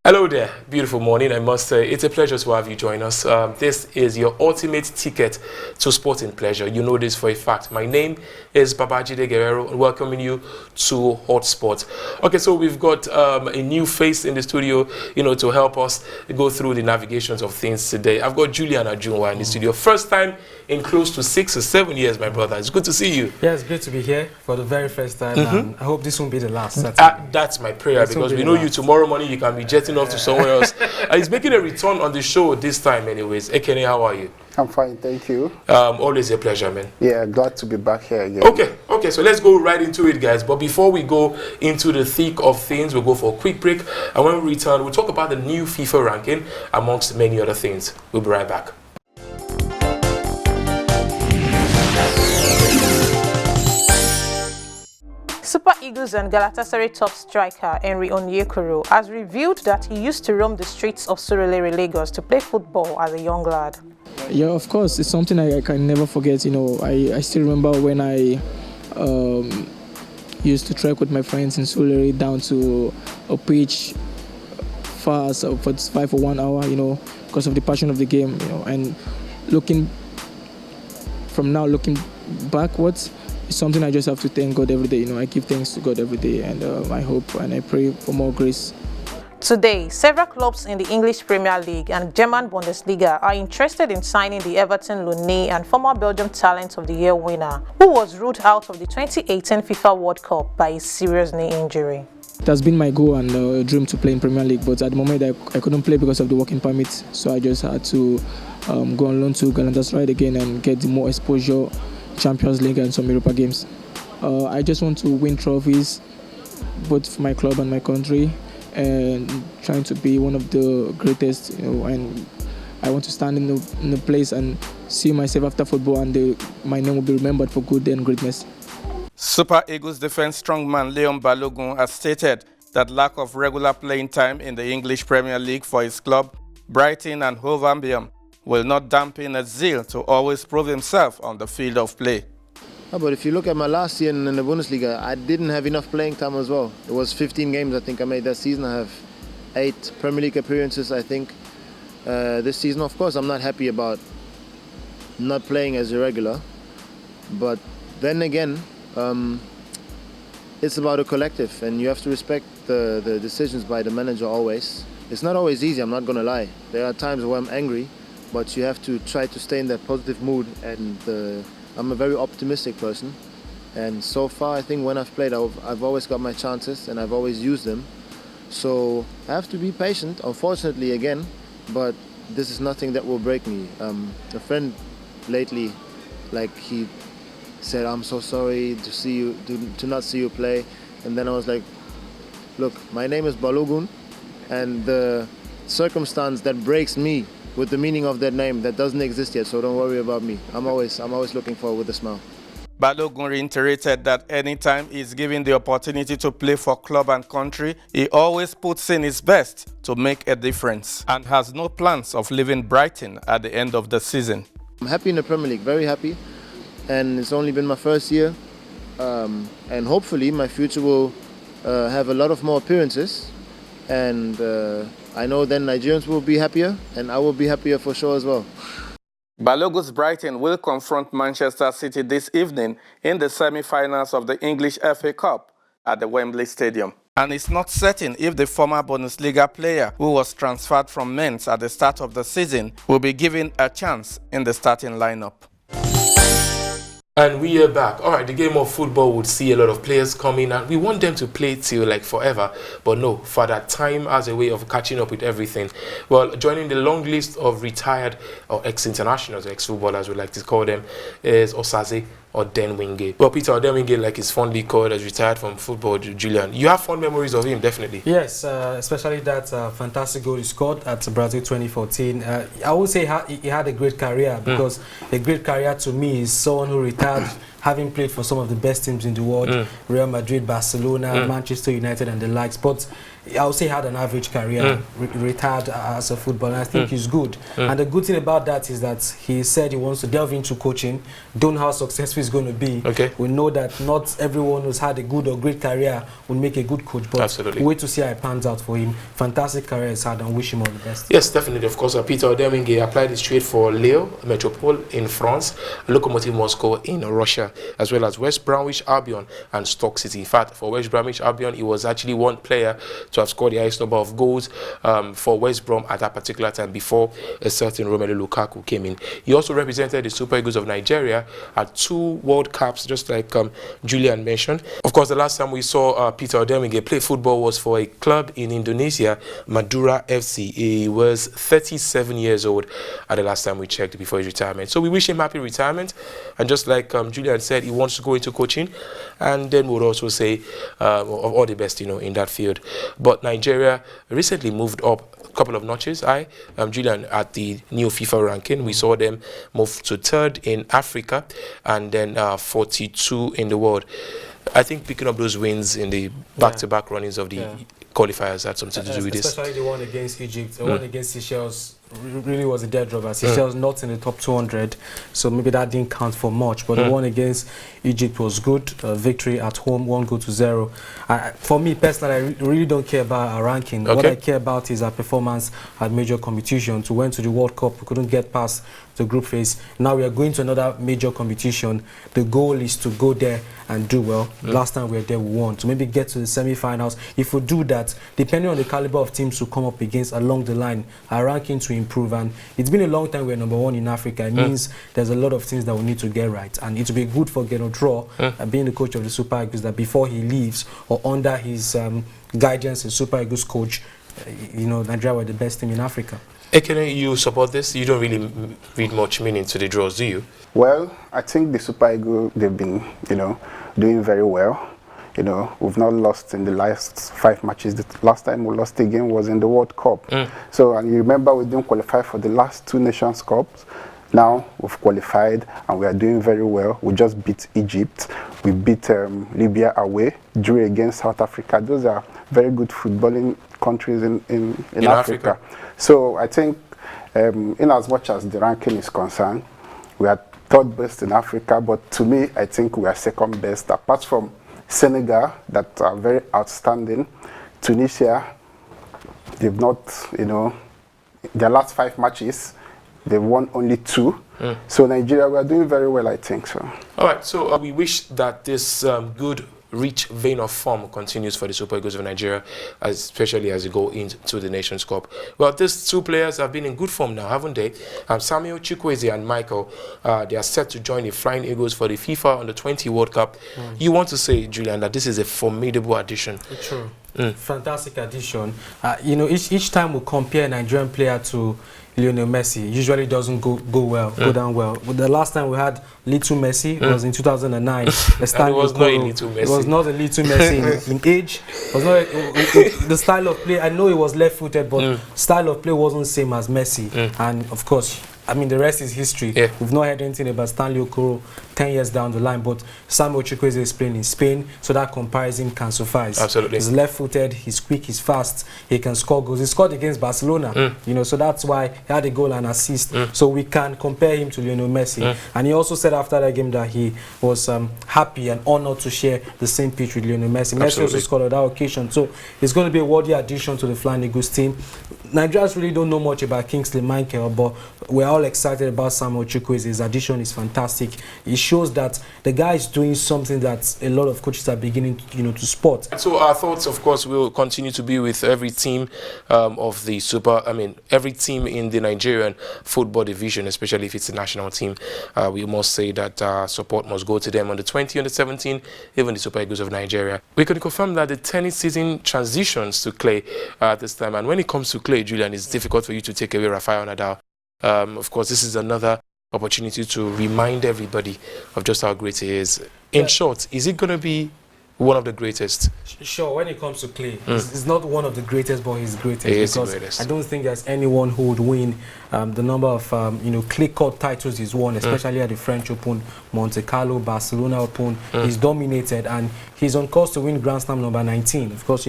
Hello there, beautiful morning. I must say it's a pleasure to have you join us. This is your ultimate ticket to sporting pleasure. You know this for a fact. My name is Babajide Guerrero, and welcoming you to HotSports. Okay, so we've got a new face in the studio, to help us go through the navigations of things today. I've got Julian Ajunwa in the studio. First time in close to 6 or 7 years, my brother. It's good to see you. Yeah, it's great to be here for the very first time. And I hope this won't be the last. That's my prayer, because we know you tomorrow morning you can be jetting off to somewhere else. He's making a return on the show this time anyways. Ekene, how are you? I'm fine, thank you. Always a pleasure, man. Yeah, glad to be back here again. Okay, so let's go right into it, guys. But before we go into the thick of things, we'll go for a quick break. And when we return, we'll talk about the new FIFA ranking, amongst many other things. We'll be right back. Super Eagles and Galatasaray top striker Gernot Rohr has revealed that he used to roam the streets of Surulere, Lagos to play football as a young lad. Yeah, of course, it's something I can never forget. I still remember when I used to trek with my friends in Surulere down to a pitch far, so for 1 hour, because of the passion of the game, and looking backwards, it's something I just have to thank God every day. I give thanks to God every day, and I hope and I pray for more grace. Today, several clubs in the English Premier League and German Bundesliga are interested in signing the Everton loanee and former Belgium Talent of the Year winner, who was ruled out of the 2018 FIFA World Cup by a serious knee injury. It has been my goal and dream to play in Premier League, but at the moment I couldn't play because of the working permit, so I just had to go on loan to Galatasaray again and get more exposure, Champions League and some Europa games. I just want to win trophies, both for my club and my country, and trying to be one of the greatest. And I want to stand in the place and see myself after football, and my name will be remembered for good and greatness. Super Eagles defense strongman Leon Balogun has stated that lack of regular playing time in the English Premier League for his club, Brighton and Hove Albion, will not dampen his zeal to always prove himself on the field of play. But if you look at my last year in the Bundesliga, I didn't have enough playing time as well. It was 15 games I think I made that season. I have 8 Premier League appearances I think this season. Of course I'm not happy about not playing as a regular, but then again it's about a collective, and you have to respect the decisions by the manager always. It's not always easy, I'm not going to lie. There are times where I'm angry, but you have to try to stay in that positive mood, and I'm a very optimistic person, and so far I think when I've played I've always got my chances and I've always used them, so I have to be patient, unfortunately again, but this is nothing that will break me. A friend lately, he said, "I'm so sorry to not see you play," and then I was like, look, my name is Balogun, and the circumstance that breaks me with the meaning of that name, that doesn't exist yet, so don't worry about me. I'm always looking forward with a smile. Balogun reiterated that anytime he's given the opportunity to play for club and country, he always puts in his best to make a difference, and has no plans of leaving Brighton at the end of the season. I'm happy in the Premier League, very happy, and it's only been my first year, and hopefully my future will have a lot of more appearances, and I know then Nigerians will be happier, and I will be happier for sure as well. Balogun's Brighton will confront Manchester City this evening in the semi-finals of the English FA Cup at the Wembley Stadium. And it's not certain if the former Bundesliga player who was transferred from Mainz at the start of the season will be given a chance in the starting lineup. And we are back. All right, the game of football would see a lot of players coming, and we want them to play till forever. But no, Father Time has a way of catching up with everything. Well, joining the long list of retired or ex-internationals, ex-footballers, we like to call them, is Osaze Odenwinge. Well, Peter Odenwinge, like is fondly called, as retired from football. Julian, you have fond memories of him, definitely. Yes, especially that fantastic goal he scored at Brazil 2014. I would say he had a great career, because a great career to me is someone who retired having played for some of the best teams in the world, Real Madrid, Barcelona, Manchester United and the likes. But I would say he had an average career, retired as a footballer. I think he's good. And the good thing about that is that he said he wants to delve into coaching. Don't know how successful he's going to be. Okay. We know that not everyone who's had a good or great career will make a good coach, but Absolutely. wait to see how it pans out for him. Fantastic career he's had, and wish him all the best. Yes, definitely. Of course, Peter Odeminge applied his trade for Lille Metropole in France, Lokomotiv Moscow in Russia, as well as West Bromwich Albion and Stoke City. In fact, for West Bromwich Albion, he was actually one player to have scored the highest number of goals for West Brom at that particular time before a certain Romelu Lukaku came in. He also represented the Super Eagles of Nigeria at 2 World Cups, just like Julian mentioned. Of course, the last time we saw Peter Odeminge play football was for a club in Indonesia, Madura FC. He was 37 years old at the last time we checked before his retirement. So we wish him happy retirement. And just like Julian said, he wants to go into coaching. And then we'll also say all the best, in that field. But Nigeria recently moved up a couple of notches. Julian, at the new FIFA ranking, we saw them move to 3rd in Africa and then 42 in the world. I think picking up those wins in the back-to-back runnings of the qualifiers had something to do with this. Especially the one against Egypt, the one against Seychelles really was a dead rubber. Seychelles not in the top 200, so maybe that didn't count for much. But the one against Egypt was good. Victory at home, 1-0. For me personally, I really don't care about our ranking. What I care about is our performance at major competitions. We went to the World Cup, we couldn't get past the group phase. Now we are going to another major competition. The goal is to go there and do well. Last time we were there, we won. So maybe get to the semi-finals. If we do that, depending on the caliber of teams to come up against along the line, our ranking to improve. And it's been a long time we're number 1 in Africa. It means there's a lot of things that we need to get right. And it will be good for Gernot Rohr, being the coach of the Super Eagles, that before he leaves or under his guidance as Super Eagles coach, Nigeria were the best team in Africa. Ekene, you support this? You don't really read much meaning to the draws, do you? Well, I think the Super Eagles, they've been, doing very well. We've not lost in the last 5 matches. The last time we lost a game was in the World Cup. So, and you remember we didn't qualify for the last 2 Nations Cups. Now we've qualified and we are doing very well. We just beat Egypt. We beat Libya away, drew against South Africa. Those are very good footballing countries in Africa. So I think in as much as the ranking is concerned, we are 3rd best in Africa, but to me, I think we are 2nd best, apart from Senegal, that are very outstanding. Tunisia, they've not, their last 5 matches, they've won only 2. So Nigeria, we are doing very well, I think so. All right, so we wish that this good, rich vein of form continues for the Super Eagles of Nigeria, especially as they go into the Nations Cup. Well, these 2 players have been in good form now, haven't they? Samuel Chukwueze and Michael, they are set to join the Flying Eagles for the FIFA Under-20 World Cup. You want to say, Julian, that this is a formidable addition? True. Fantastic addition. Each time we compare a Nigerian player to Lionel Messi, usually doesn't go down well. But the last time we had Little Messi was in 2009. It was not a Little Messi. It was not a Little Messi in age. It was not the style of play. I know he was left-footed, but style of play wasn't the same as Messi. And of course, the rest is history. We've not heard anything about Stanley Okoro 10 years down the line, but Samuel Chukwueze is playing in Spain, so that comparison can suffice. Absolutely. He's left-footed, he's quick, he's fast, he can score goals. He scored against Barcelona, so that's why he had a goal and assist. So we can compare him to Lionel Messi. And he also said after that game that he was happy and honored to share the same pitch with Lionel Messi. Messi also scored on that occasion, so it's going to be a worthy addition to the Flying Eagles team. Nigerians really don't know much about Kingsley Michael, but we're all excited about Samuel Chukwueze. His addition is fantastic. It shows that the guy is doing something that a lot of coaches are beginning, to spot. So our thoughts, of course, will continue to be with every team of the every team in the Nigerian football division, especially if it's a national team. We must say that support must go to them on the 20, on the 17, even the Super Eagles of Nigeria. We can confirm that the tennis season transitions to clay at this time, and when it comes to clay, Julian, it's difficult for you to take away Rafael Nadal. Of course, this is another opportunity to remind everybody of just how great he is. In short, is it going to be one of the greatest? Sure, when it comes to Clay, he's not one of the greatest, but he's greatest. He is the because greatest. I don't think there's anyone who would win the number of clay court titles he's won, especially at the French Open, Monte Carlo, Barcelona Open. He's dominated, and he's on course to win Grand Slam number 19. Of course,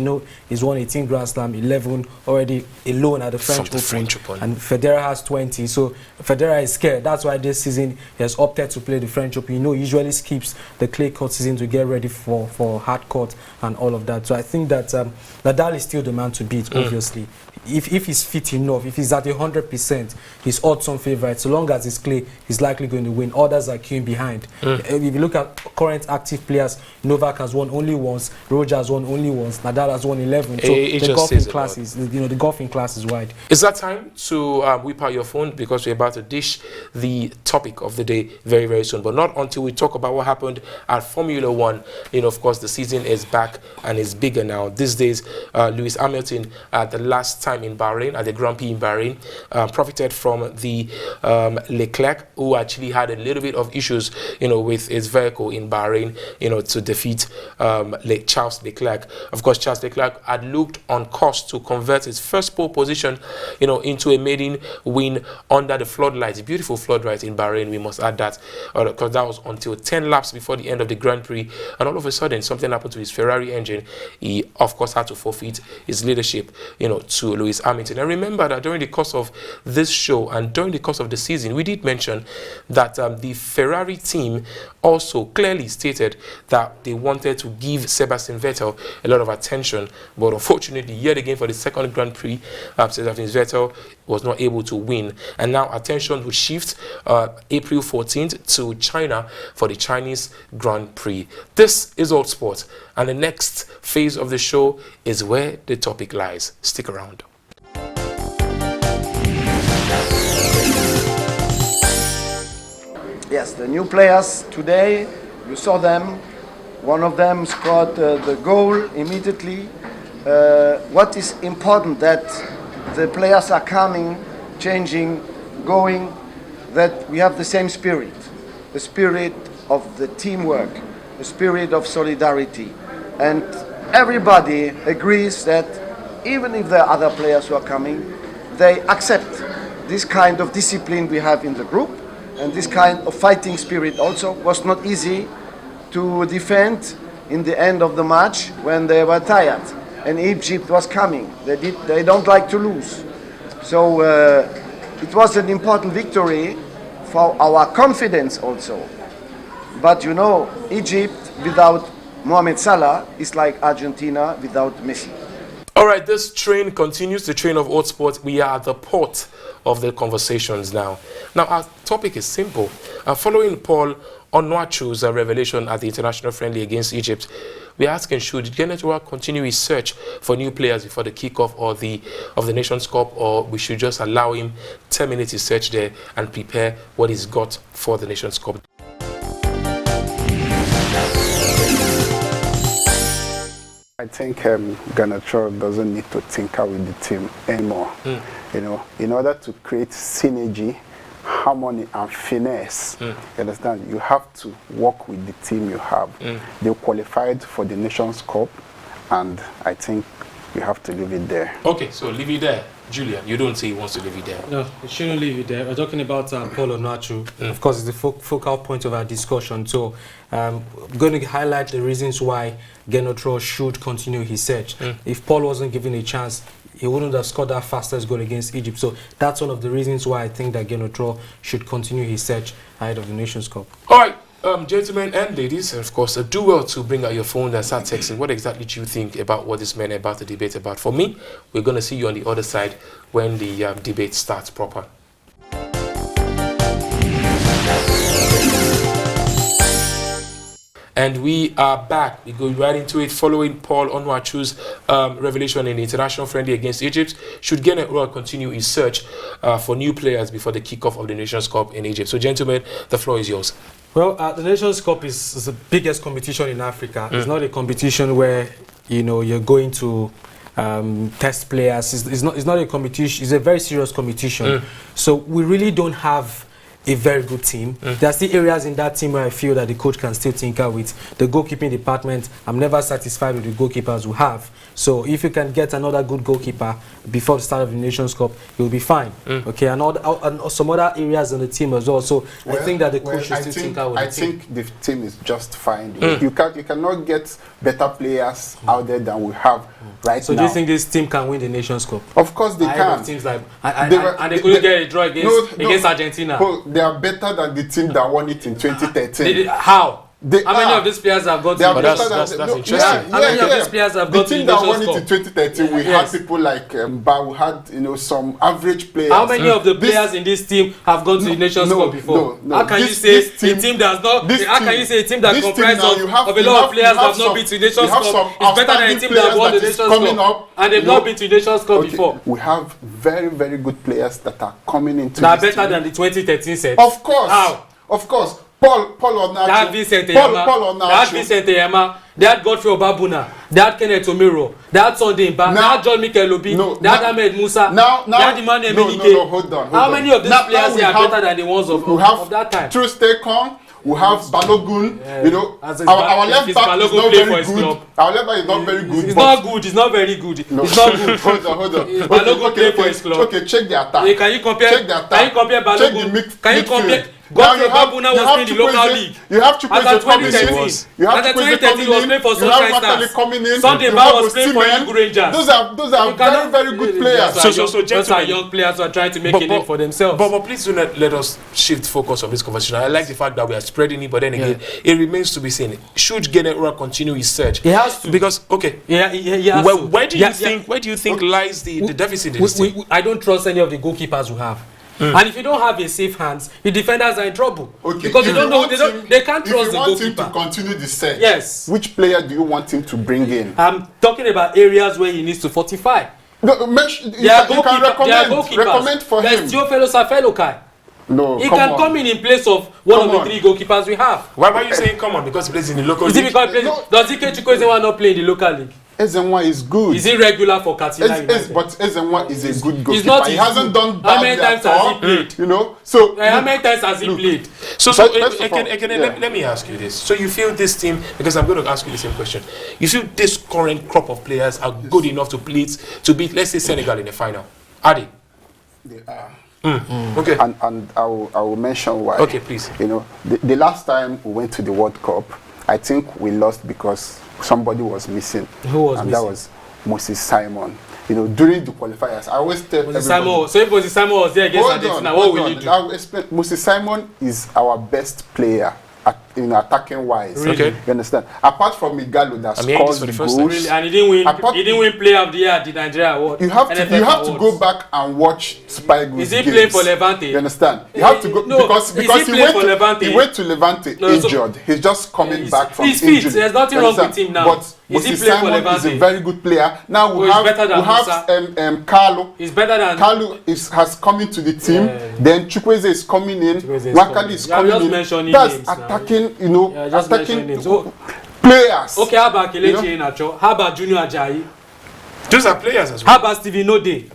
he's won 18 Grand Slam, 11 already alone at the French Open, and Federer has 20. So Federer is scared. That's why this season he has opted to play the French Open. He usually skips the clay court season to get ready for hard court and all of that. So I think that Nadal is still the man to beat, obviously. If he's fit enough, if he's at 100%, he's odds-on favorite. So long as it's clay, he's likely going to win. Others are queuing behind. If you look at current active players, Novak has won only once, Roger has won only once, Nadal has won 11. So the golfing class is wide. Is that time to whip out your phone, because we're about to dish the topic of the day very, very soon. But not until we talk about what happened at Formula One. Of course, the season is back and is bigger now. These days, Lewis Hamilton, the last time in Bahrain, at the Grand Prix in Bahrain, profited from the Leclerc, who actually had a little bit of issues, with his vehicle in Bahrain, to defeat Charles Leclerc. Of course, Charles Leclerc had looked on course to convert his first pole position, into a maiden win under the floodlights, beautiful floodlights in Bahrain. We must add that, because that was until 10 laps before the end of the Grand Prix, and all of a sudden something happened to his Ferrari engine. He, of course, had to forfeit his leadership, to Lewis Hamilton. And remember that during the course of this show and during the course of the season, we did mention that the Ferrari team also clearly stated that they wanted to give Sebastian Vettel a lot of attention, but unfortunately, yet again for the second Grand Prix, Sebastian Vettel was not able to win. And now attention will shift April 14th to China for the Chinese Grand Prix. This is Old Sports, and the next phase of the show is where the topic lies. Stick around. Yes, the new players today, you saw them. One of them scored the goal immediately. What is important that the players are coming, changing, going, that we have the same spirit, the spirit of the teamwork, the spirit of solidarity. And everybody agrees that even if there are other players who are coming, they accept this kind of discipline we have in the group, and this kind of fighting spirit also was not easy to defend in the end of the match when they were tired and Egypt was coming. They don't like to lose. So it was an important victory for our confidence also. But Egypt without Mohamed Salah is like Argentina without Messi. All right, this train continues, the train of Old Sports. We are at the port of the conversations now. Now, our topic is simple. Following Paul Onuachu's revelation at the international friendly against Egypt, we're asking, should Gernot Rohr continue his search for new players before the kickoff of the Nations Cup, or we should just allow him terminate his search there and prepare what he's got for the Nations Cup? I think Gernot Rohr doesn't need to tinker with the team anymore. In order to create synergy, harmony, and finesse, you understand, you have to work with the team you have. They qualified for the Nations Cup, and I think you have to leave it there. Okay, so leave it there. Julian, you don't say he wants to leave it there. No, we shouldn't leave it there. We're talking about Paul Onuachu. Of course, it's the focal point of our discussion. So I'm going to highlight the reasons why Gernot Rohr should continue his search. If Paul wasn't given a chance, he wouldn't have scored that fastest goal against Egypt. So that's one of the reasons why I think that Gernot Rohr should continue his search ahead of the Nations Cup. All right. Gentlemen and ladies, of course, do well to bring out your phone and start texting. What exactly do you think about what this man is about to debate about? For me, we're going to see you on the other side when the debate starts proper. And we are back. We go right into it. Following Paul Onuachu's revelation in the international friendly against Egypt, should Gernot Rohr continue his search for new players before the kickoff of the Nations Cup in Egypt? So, gentlemen, the floor is yours. Well, the Nations Cup is the biggest competition in Africa. It's not a competition where you're going to test players. It's not a competition. It's a very serious competition. So we really don't have a very good team. There are still areas in that team where I feel that the coach can still tinker with. The goalkeeping department, I'm never satisfied with the goalkeepers we have. So if you can get another good goalkeeper before the start of the Nations Cup, you'll be fine. Okay, and some other areas on the team as well. So I think that the coach should still tinker with the team. I think the team is just fine. You cannot get better players out there than we have right now. So do you think this team can win the Nations Cup? Of course they can. Teams like and they couldn't get a draw against Argentina. They are better than the team that won it in 2013. How? How many of these players have got to the that's interesting. How many of these players have got to the team that won it in 2013, we had people like but we had some average players. How many of the players in this team have gone to the Nations Cup before? How can you say a team does not? How can you say a team that comprises of a lot of players that have not been to the Nations Cup is better than a team that won the Nations Cup and they've not been to the Nations Cup before? We have very, very good players that are coming into. That are better than the 2013 set. Of course. How? Of course. Paul Onuachu. They had Vincent Eyama. They had Godfrey Obabuna. They had Kenneth Omiro. They had Sunday Mba. They had John Mikel Obi. They had Ahmed Musa. They had Emmanuel Menike. No, hold on. How many of these players here are better than the ones of that time? True Stekon. We have Balogun, our left back is not very good. Our left back is not very good. It's not good. It's not very good. It's not good. Hold on. Balogun play for his club. Okay, check the attack. Can you compare? Check the attack. Can you compare Balogun? Can you compare? Godfrey Obabuna was playing the local league. You have Chukwueze coming in. You have Chukwueze coming in. You have Matali coming in. Sunday Mba was playing for Enugu Rangers. Those are very, very good players. Those are young players who are trying to make a name for themselves. But please do not let us shift focus of this conversation. I like the fact that we are spreading it, but then again, it remains to be seen. Should Gernot Rohr continue his search? He has to. Because where do you think lies the deficit in this team? I don't trust any of the goalkeepers we have. And if you don't have a safe hands, the defenders are in trouble. Okay. Because they can't trust the goalkeeper. If you want him to continue the search, yes. Which player do you want him to bring in? I'm talking about areas where he needs to fortify. You can recommend for him. There's Teofilo Safelokai. No, he can come in place of one of the three goalkeepers we have. Why are you saying come on? Because he plays in the local league? Is it because he plays? Does Ike Chukwueze not play in the local league? Ezenwa is good. Is he regular for Katsina United? But Ezenwa is a good goalkeeper. He hasn't done bad. How many times has he played? So how many times has he played? So let me ask you this. So you feel this team, because I'm going to ask you the same question. You feel this current crop of players are good enough to beat, let's say, Senegal in the final? Are they? They are. Okay. And I will mention why. Okay, please. The last time we went to the World Cup, I think we lost because somebody was missing. Who was missing? That was Moses Simon. During the qualifiers, I always tell everybody. So if Moses Simon was there against Argentina, what will you do? I will explain. Moses Simon is our best player attacking wise. Really? Okay. You understand? Apart from Igalo that scores the goals. Really? And he didn't win Player of the Year at the Nigeria Award. You have to go back and watch Super Eagles. Is he playing for Levante? You understand? You have to go because he went to Levante injured. He's just coming back from injury. He's fit. There's nothing wrong with him now. But Moses Simon is a very good player. Now we have Carlo. He's better than Carlo has come into the team. Then Chukwueze is coming in. Wakali is coming in. That's attacking. Attacking players. Okay, how about Kelechi Iheanacho? How about Junior Ajayi? Those are players as well. How about Stevie Node?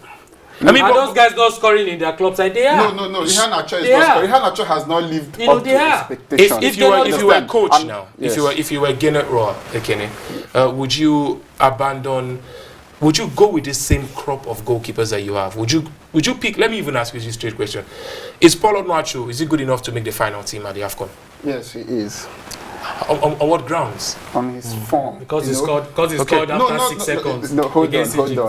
Are those guys not scoring in their club side? They are. No. Iheanacho is not scoring. Iheanacho has not lived up to expectations. If you were a coach now, yes. if you were Gernot Rohr, Ekene, would you abandon? Would you go with the same crop of goalkeepers that you have? Would you pick? Let me even ask you this straight question: is Paul Onuachu, is he good enough to make the final team at the AFCON? Yes, he is. On what grounds? On his form. Because he scored after 6 seconds. No, hold on.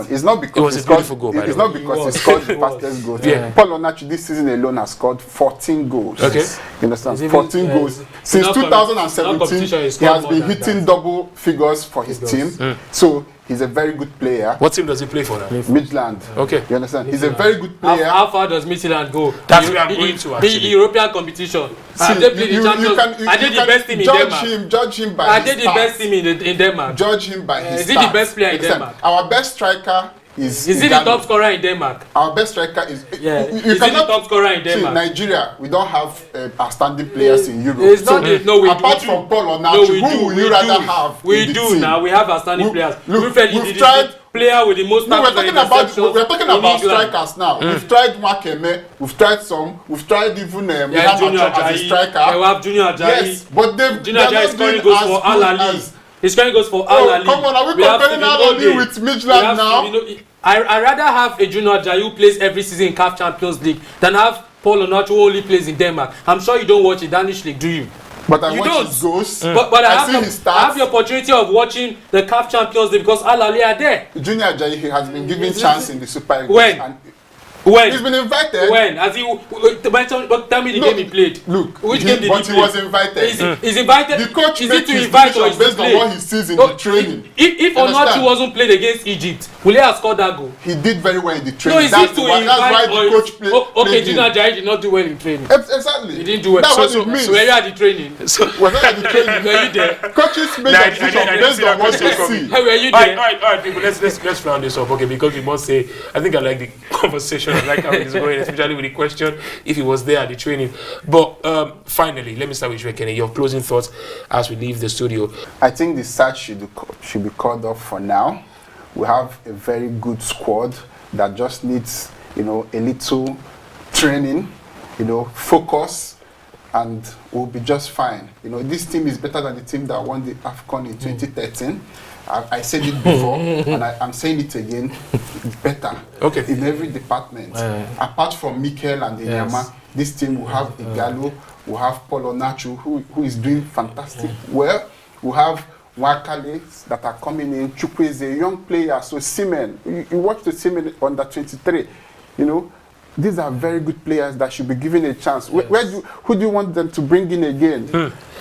It's not because it was a beautiful goal. It's not because he scored the fastest goal. Yeah. Paul Onuachu this season alone has scored 14 goals. Okay. You understand? 14 goals. Since 2017, he has been hitting double figures for his team. So he's a very good player. What team does he play for now? Midland. Okay. You understand? He's a very good player. How far does Midland go? That's where I'm going to actually. The European competition. Are they the champions? Are they the best team in Denmark? Judge him by his stats. Are they the best team in Denmark? Judge him by his stats. Is he the best player in Denmark? Our best striker is he the top scorer in Denmark? Our best striker is... Is he the top scorer in Denmark? See, Nigeria, we don't have outstanding players in Europe. Apart from Paul Onuachu, who would you rather have We do now. We have outstanding players. We've tried player with the most No, we're tackles and talking interceptions about in England. strikers now. We've tried Wakeme, we've tried some, we've tried even Yeah, Junior as a Ajayi. striker. Yeah, we have Junior Ajayi. Yes, but Junior Ajayi is scoring goals for Al Ahly. He's scoring goals for Al Ahly. Come on, are we comparing Al Ahly with Midland now? I rather have a Junior Ajayi who plays every season in CAF Champions League than have Paul Onuachu who only plays in Denmark. I'm sure you don't watch the Danish league, do you? But I watch his goals. But I see his stats. I have the opportunity of watching the CAF Champions League because Al Ahly are there. Junior Ajayi has been given chance in the Super Eagles. When? He's been invited. When? Has he? Tell me the game he played. Look, which game did he play? But he was invited. He's invited. The coach is makes it to his invite or decision based on what he sees in the training. If Onuachu wasn't played against Egypt, will he have scored that goal? He did very well in the No, training. is it to invite that's why the coach played. Okay, Junior Ajayi did not do well in training. Exactly. He didn't do well. That's what it means. So were you at the training? So was I at the training? Were you there? Coaches make a decision based on what they see. Were you there? All right, people. Let's round this up, okay? Because we must say, I think I like the conversation. I like how it's going, especially with the question if he was there at the training. But finally, let me start with you, Kenny. Your closing thoughts as we leave the studio. I think the search should be called off for now. We have a very good squad that just needs, a little training, focus, and we'll be just fine. This team is better than the team that won the AFCON in 2013. I said it before, and I'm saying it again. It's better in every department. Apart from Mikel and Inyama, this team will have Igalo, will have Paul Onuachu, who is doing fantastic well. We'll have Wakale that are coming in. Chukwu is a young player, so Seamen. You watch the Seamen under 23. These are very good players that should be given a chance. Who do you want them to bring in again?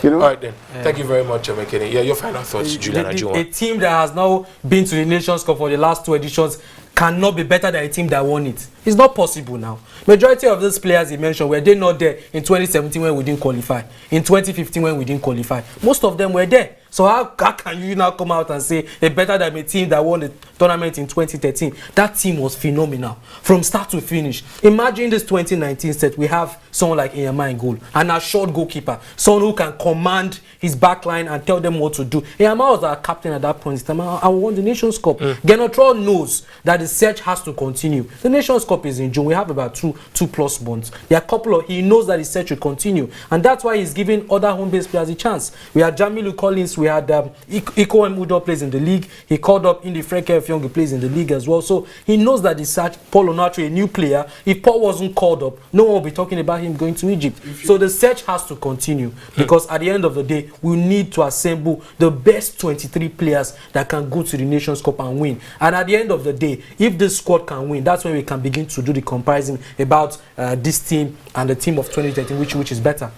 All right then. Thank you very much, Kenny. Yeah, your final thoughts, Julian Ajunwa. A team that has now been to the Nations Cup for the last 2 editions cannot be better than a team that won it. It's not possible now. Majority of those players he mentioned, were they not there in 2017 when we didn't qualify? In 2015 when we didn't qualify? Most of them were there. So how can you now come out and say it's better than a team that won the tournament in 2013? That team was phenomenal from start to finish. Imagine this 2019 set. We have someone like Inyama in goal, an assured goalkeeper, someone who can command his backline and tell them what to do. Inyama was our captain at that point in time and won the Nations Cup. Gernot Rohr knows that the search has to continue. The Nations Cup is in June. We have about two plus months. There are a couple of, he knows that the search will continue, and that's why he's giving other home-based players a chance. We had Jamilu Collins, we had Iko Udo plays in the league. He called up Indi Freke Effiong, he plays in the league as well. So he knows that the search, Paul Onuachu, a new player, if Paul wasn't called up, no one will be talking about him going to Egypt. So the search has to continue because at the end of the day, we need to assemble the best 23 players that can go to the Nations Cup and win. And at the end of the day, if this squad can win, that's when we can begin to do the comparison about this team and the team of 2013, which is better.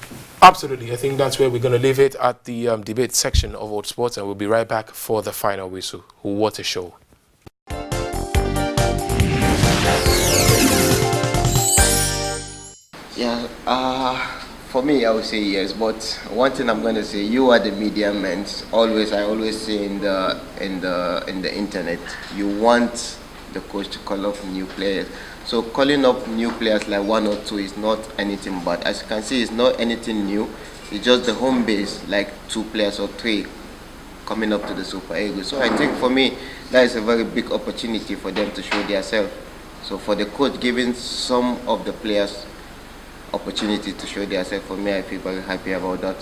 Absolutely. I think that's where we're going to leave it at the debate section of HotSports, and we'll be right back for the final whistle. What a show. Yeah, for me, I would say yes. But one thing I'm going to say, you are the media men. I always say in the internet, you want the coach to call up new players. So calling up new players like 1 or 2 is not anything bad. As you can see, it's not anything new. It's just the home base, like 2 players or 3 coming up to the Super Eagles. So I think for me, that is a very big opportunity for them to show themselves. So for the coach giving some of the players opportunity to show themselves, for me, I feel very happy about that.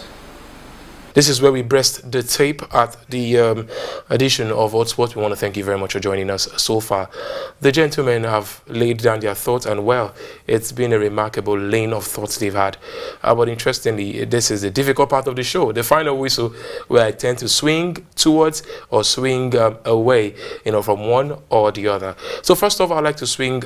This is where we breast the tape at the edition of HotSports. We want to thank you very much for joining us so far. The gentlemen have laid down their thoughts, and well, it's been a remarkable lane of thoughts they've had. But interestingly, this is the difficult part of the show, the final whistle, where I tend to swing towards or swing away, from one or the other. So first off, I'd like to swing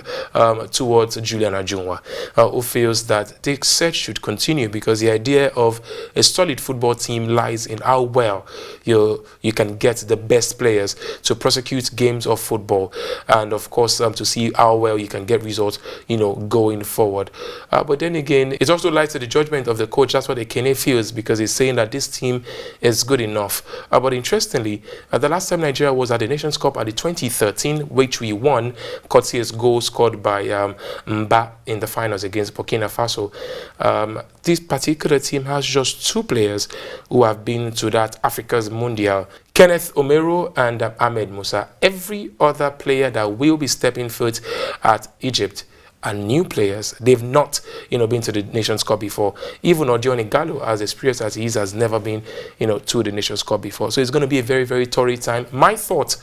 towards Julian Ajunwa, who feels that the search should continue because the idea of a solid football team lies in how well you can get the best players to prosecute games of football, and of course to see how well you can get results going forward. But then again, it also lies to the judgment of the coach. That's what Ekene feels, because he's saying that this team is good enough. But interestingly, the last time Nigeria was at the Nations Cup at the 2013, which we won, courtesy goal scored by Mba in the finals against Burkina Faso, this particular team has just 2 players who have been to that Africa's Mundial. Kenneth Omero and Ahmed Musa. Every other player that will be stepping foot at Egypt are new players. They've not, been to the Nations Cup before. Even Odion Igalo, as experienced as he is, has never been, to the Nations Cup before. So it's going to be a very, very torrid time. My thought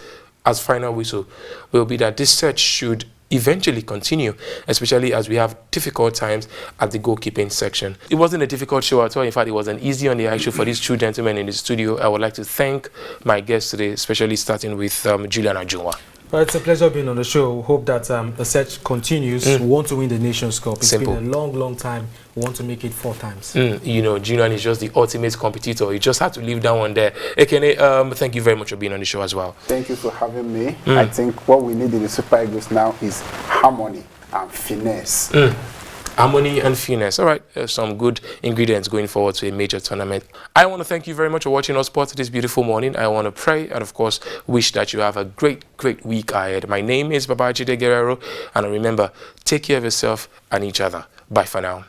as final whistle will be that this search should eventually continue, especially as we have difficult times at the goalkeeping section. It wasn't a difficult show at all. In fact, it was an easy on the eye show for these two gentlemen in the studio. I would like to thank my guests today, especially starting with Julian Ajunwa. Well, it's a pleasure being on the show. We hope that the search continues. We want to win the Nations Cup. It's been a long, long time. We want to make it 4 times. Julian is just the ultimate competitor. You just have to leave that one there. Ekene, thank you very much for being on the show as well. Thank you for having me. I think what we need in the Super Eagles now is harmony and finesse. Harmony and finesse. All right, some good ingredients going forward to a major tournament. I want to thank you very much for watching HotSports this beautiful morning. I want to pray and, of course, wish that you have a great, great week ahead. My name is Babajide Guerrero, and remember, take care of yourself and each other. Bye for now.